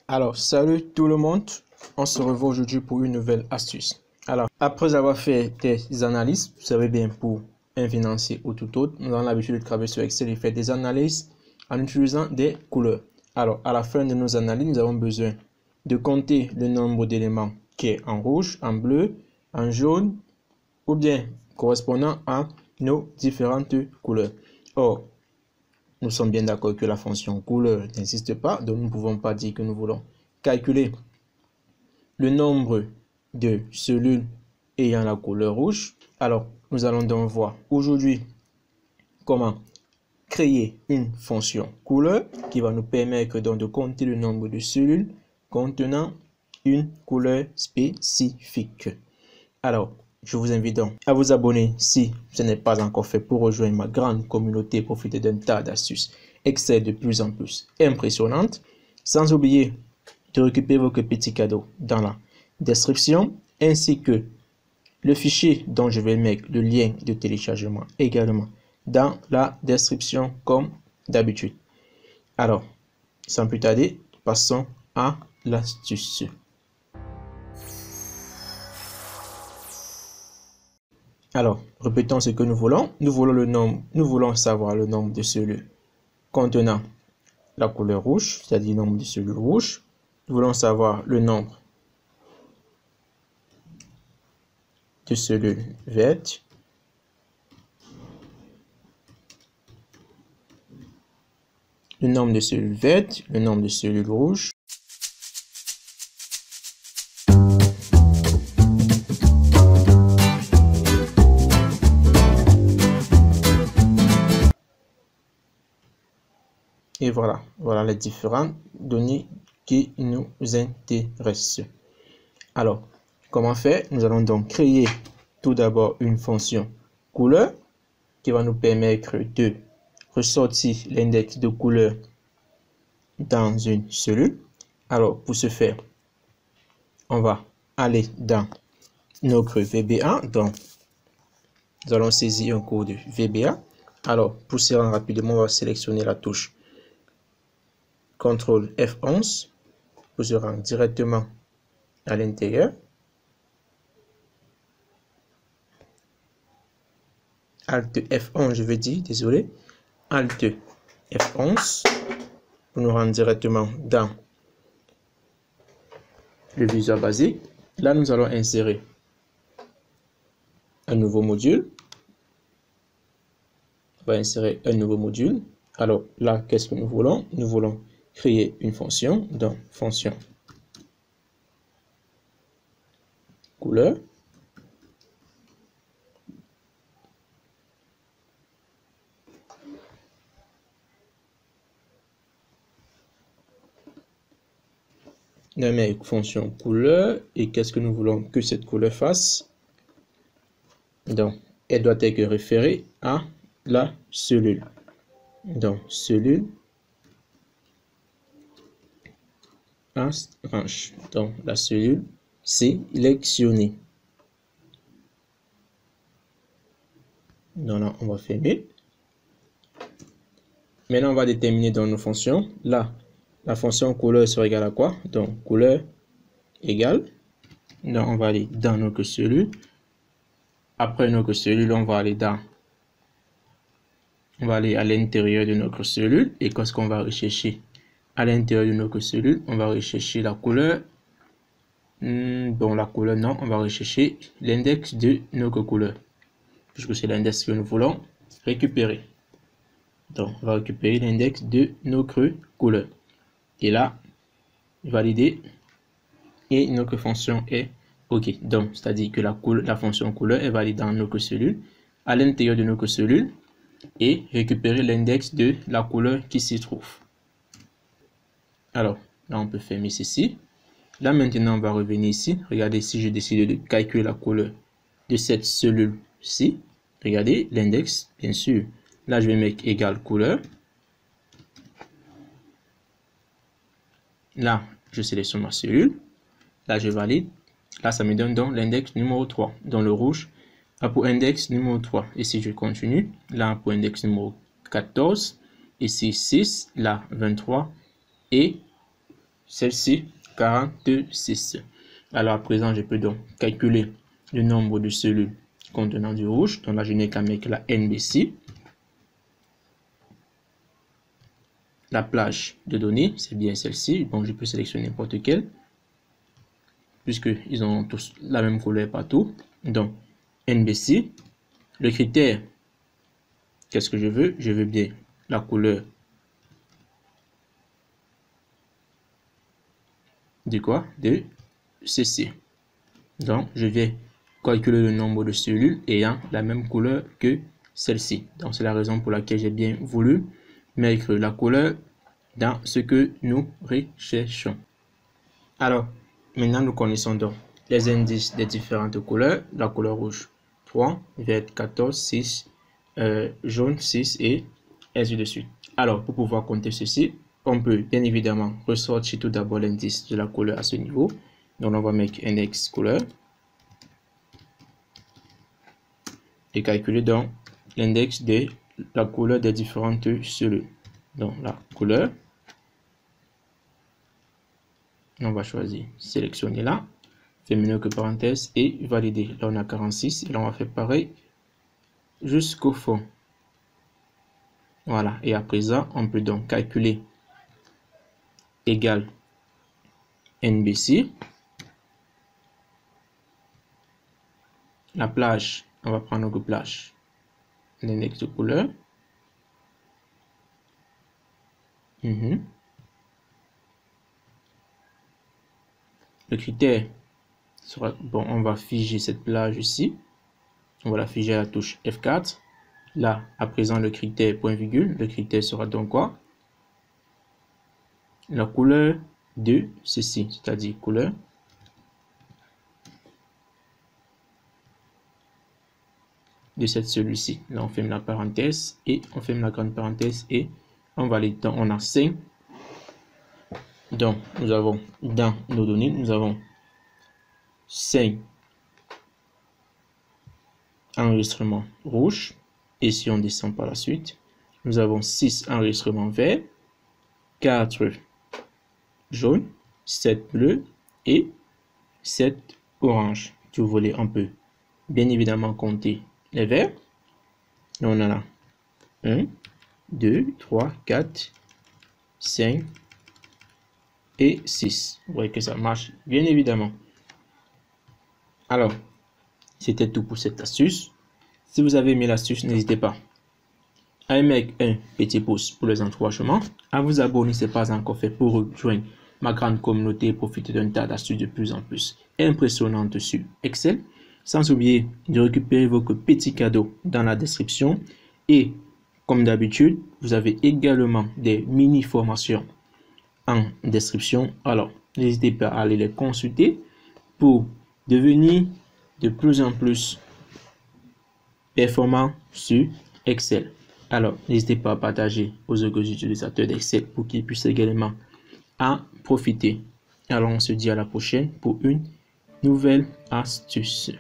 Alors, salut tout le monde, on se revoit aujourd'hui pour une nouvelle astuce. Alors, après avoir fait des analyses, vous savez bien, pour un financier ou tout autre, nous avons l'habitude de travailler sur Excel et faire des analyses en utilisant des couleurs. Alors, à la fin de nos analyses, nous avons besoin de compter le nombre d'éléments qui est en rouge, en bleu, en jaune, ou bien correspondant à nos différentes couleurs. Or, nous sommes bien d'accord que la fonction couleur n'existe pas, donc nous ne pouvons pas dire que nous voulons calculer le nombre de cellules ayant la couleur rouge. Alors, nous allons donc voir aujourd'hui comment créer une fonction couleur qui va nous permettre donc de compter le nombre de cellules contenant une couleur spécifique. Alors, je vous invite donc à vous abonner si ce n'est pas encore fait pour rejoindre ma grande communauté et profiter d'un tas d'astuces Excel de plus en plus impressionnantes. Sans oublier de récupérer vos petits cadeaux dans la description ainsi que le fichier dont je vais mettre le lien de téléchargement également dans la description comme d'habitude. Alors, sans plus tarder, passons à l'astuce. Alors, répétons ce que nous voulons. Nous voulons savoir le nombre de cellules contenant la couleur rouge, c'est-à-dire le nombre de cellules rouges. Nous voulons savoir le nombre de cellules vertes. Le nombre de cellules vertes, le nombre de cellules rouges. Et voilà les différentes données qui nous intéressent. Alors, comment faire? Nous allons donc créer tout d'abord une fonction couleur qui va nous permettre de ressortir l'index de couleur dans une cellule. Alors, pour ce faire, on va aller dans notre VBA. Donc, nous allons saisir un code VBA. Alors, pour se rendre rapidement, on va sélectionner la touche CTRL F11 pour se rendre directement à l'intérieur. Alt F11, je veux dire, désolé. Alt F11 pour nous rendre directement dans le Visual Basic. Là, nous allons insérer un nouveau module. On va insérer un nouveau module. Alors là, qu'est-ce que nous voulons? Nous voulons créer une fonction, donc fonction couleur. Nous avons fonction couleur et qu'est-ce que nous voulons que cette couleur fasse? Donc, elle doit être référée à la cellule. Donc, cellule à range. Donc, la cellule sélectionnée. Donc là, on va fermer. Maintenant, on va déterminer dans nos fonctions. Là, la fonction couleur sera égale à quoi? Donc, couleur égale. Donc, on va aller dans notre cellule. Après notre cellule, on va aller à l'intérieur de notre cellule. Et qu'est-ce qu'on va rechercher à l'intérieur de notre cellule? On va rechercher la couleur. Bon, la couleur, non. On va rechercher l'index de notre couleur. Puisque c'est l'index que nous voulons récupérer. Donc, on va récupérer l'index de notre couleur. Et là, valider. Et notre fonction est OK. Donc, c'est-à-dire que la fonction couleur est valide dans notre cellule, à l'intérieur de notre cellule, et récupérer l'index de la couleur qui s'y trouve. Alors, là, on peut fermer ceci. Là, maintenant, on va revenir ici. Regardez, si je décide de calculer la couleur de cette cellule-ci, regardez l'index, bien sûr. Là, je vais mettre égal couleur. Là, je sélectionne ma cellule. Là, je valide. Là, ça me donne donc l'index numéro 3. Dans le rouge, là, pour index numéro 3. Et si je continue, là, pour index numéro 14. Ici, 6. Là, 23. Et celle-ci 46. Alors à présent, je peux donc calculer le nombre de cellules contenant du rouge. Donc là, je n'ai qu'à mettre la NBC. La plage de données, c'est bien celle-ci. Donc je peux sélectionner n'importe quelle, puisqu'ils ont tous la même couleur partout. Donc NBC. Le critère, qu'est-ce que je veux? Je veux bien la couleur de quoi? De CC. Donc je vais calculer le nombre de cellules ayant la même couleur que celle-ci. Donc c'est la raison pour laquelle j'ai bien voulu mettre la couleur dans ce que nous recherchons. Alors maintenant nous connaissons donc les indices des différentes couleurs. La couleur rouge 3, vert 14, 6, jaune 6 et ainsi de suite. Alors pour pouvoir compter ceci, on peut bien évidemment ressortir tout d'abord l'indice de la couleur à ce niveau. Donc on va mettre index couleur et calculer donc l'index de la couleur des différentes cellules. Donc la couleur, on va choisir sélectionner là, fermer que parenthèse et valider. Là on a 46 et là on va faire pareil jusqu'au fond. Voilà, et à présent on peut donc calculer égal NBC. La plage, on va prendre notre plage, l'index de couleur. Le critère sera, bon, on va figer cette plage ici. On va la figer à la touche F4. Là, à présent, le critère point virgule. Le critère sera donc quoi? La couleur de ceci, c'est-à-dire couleur de cette celui-ci. Là, on ferme la parenthèse et on ferme la grande parenthèse et on valide. Donc, on a 5. Donc, nous avons dans nos données, nous avons 5 enregistrements rouges. Et si on descend par la suite, nous avons 6 enregistrements verts, 4 jaunes, 7 bleus et 7 oranges. Si vous voulez, on peut bien évidemment compter les verts. Et on en a 1, 2, 3, 4, 5 et 6. Vous voyez que ça marche bien évidemment. Alors, c'était tout pour cette astuce. Si vous avez aimé l'astuce, n'hésitez pas à mettre un petit pouce pour les encouragements, à vous abonner si ce n'est pas encore fait pour rejoindre ma grande communauté et profiter d'un tas d'astuces de plus en plus impressionnantes sur Excel. Sans oublier de récupérer votre petit cadeau dans la description. Et comme d'habitude, vous avez également des mini-formations en description. Alors, n'hésitez pas à aller les consulter pour devenir de plus en plus performant sur Excel. Alors, n'hésitez pas à partager aux autres utilisateurs d'Excel pour qu'ils puissent également en profiter. Alors, on se dit à la prochaine pour une nouvelle astuce.